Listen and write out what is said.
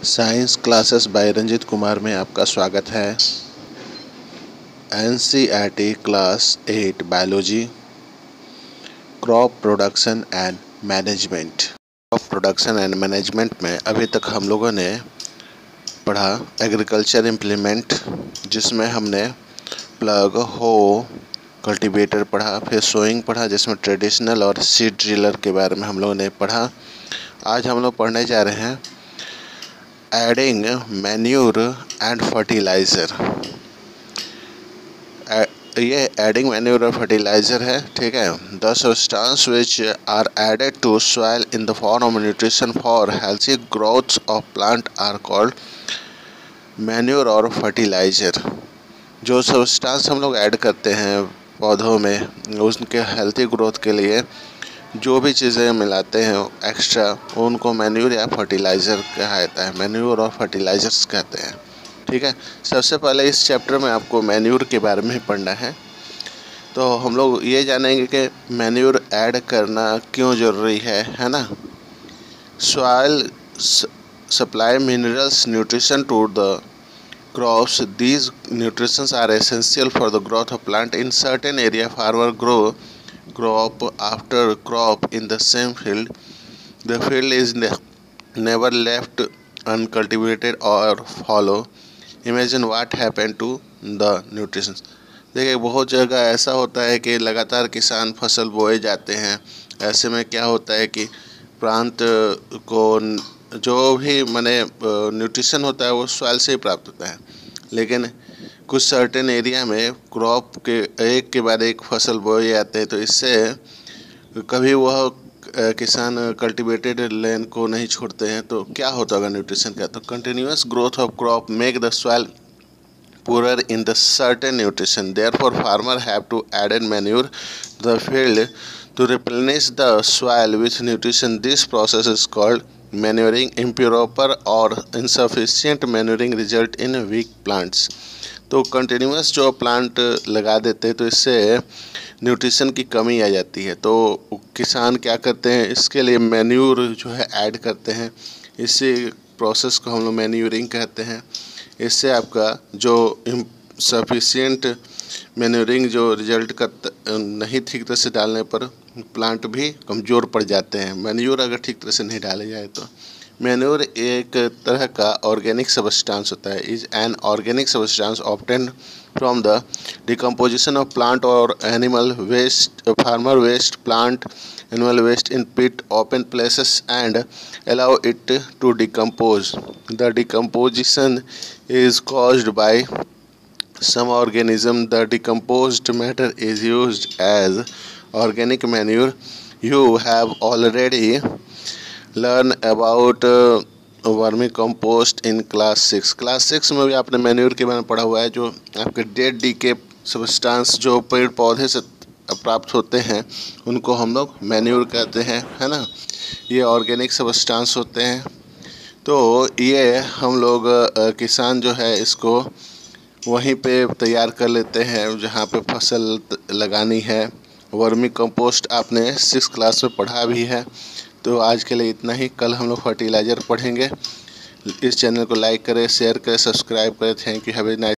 Science classes bye Ranjit Kumar में आपका स्वागत है। NCERT class 8 biology, crop production and management. Crop production and management में अभी तक हम लोगों ने पढ़ा एग्रीकल्चर इम्प्लीमेंट, जिसमें हमने प्लग, हो, कल्टीवेटर पढ़ा, फिर सोइंग पढ़ा जिसमें ट्रेडिशनल और सीड ड्रिलर के बारे में हम लोगों ने पढ़ा। आज हम लोग पढ़ने जा रहे हैं एडिंग मैन्यूर एंड फर्टिलाइज़र। ये एडिंग मैन्यूर और फर्टिलाइज़र है, ठीक है। The substance which are added to soil in the form of nutrition for healthy growth of plant are called manure और फर्टिलाइज़र। जो सब्सटेंस हम लोग ऐड करते हैं पौधों में, उनके हेल्थी ग्रोथ के लिए जो भी चीज़ें मिलाते हैं एक्स्ट्रा, उनको मैन्यूर या फर्टिलाइज़र कहा जाता है। मैन्यूर और फर्टिलाइज़र्स कहते हैं, ठीक है। सबसे पहले इस चैप्टर में आपको मैन्यूर के बारे में पढ़ना है। तो हम लोग ये जानेंगे कि मैन्यूर ऐड करना क्यों ज़रूरी है ना। Soil supply minerals nutrition to the crops. These nutrients are essential for the growth of plant. In certain area, farmer grow crop after crop in the same field. The field is never left uncultivated or fallow. Imagine what happened to the nutrition. देखिए, बहुत जगह ऐसा होता है कि लगातार किसान फसल बोए जाते हैं। ऐसे में क्या होता है कि प्लांट को जो भी न्यूट्रिशन होता है वो सॉइल से ही प्राप्त होता है, लेकिन कुछ सर्टेन एरिया में क्रॉप के एक के बाद एक फसल बोए जाते हैं, तो इससे कभी वह किसान कल्टीवेटेड लैंड को नहीं छोड़ते हैं। तो क्या होता होगा न्यूट्रिशन का? तो continuous growth of crop make the soil poorer in the certain nutrition. Therefore, farmer have to add manure the field to replenish the soil with nutrition. This process is called manuring. Improper or insufficient manuring result in weak plants. तो continuous जो plant लगा देते हैं तो इससे nutrition की कमी आ जाती है। तो किसान क्या करते हैं, इसके लिए मैन्यूर जो है ऐड करते हैं। इसी प्रोसेस को हम लोग मैन्यूरिंग कहते हैं। इससे आपका जो सफिशिएंट मैन्यूरिंग जो रिजल्ट का नहीं ठीक तरह से डालने पर प्लांट भी कमज़ोर पड़ जाते हैं। मैन्यूर अगर ठीक तरह से नहीं डाले जाए तो। मैन्यूर एक तरह का ऑर्गेनिक सब्सटेंस होता है। Is an organic substance obtained from the decomposition of plant और animal waste, farmer waste, plant animal waste in pit, open places and allow it to decompose. The decomposition is caused by some organism. The decomposed matter is used as organic manure. You have already learned about vermi compost in class 6। Class 6 में भी आपने manure के बारे में पढ़ा हुआ है। जो आपके डेड डीके सब्सटेंस जो पेड़ पौधे से प्राप्त होते हैं उनको हम लोग मैन्यूर कहते हैं, है ना। ये ऑर्गेनिक सब्सटेंस होते हैं। तो ये हम लोग किसान जो है इसको वहीं पे तैयार कर लेते हैं जहाँ पे फसल लगानी है। वर्मी कंपोस्ट आपने 6 क्लास में पढ़ा भी है। तो आज के लिए इतना ही। कल हम लोग फर्टिलाइज़र पढ़ेंगे। इस चैनल को लाइक करें, शेयर करें, सब्सक्राइब करें। Thank you. Have a nice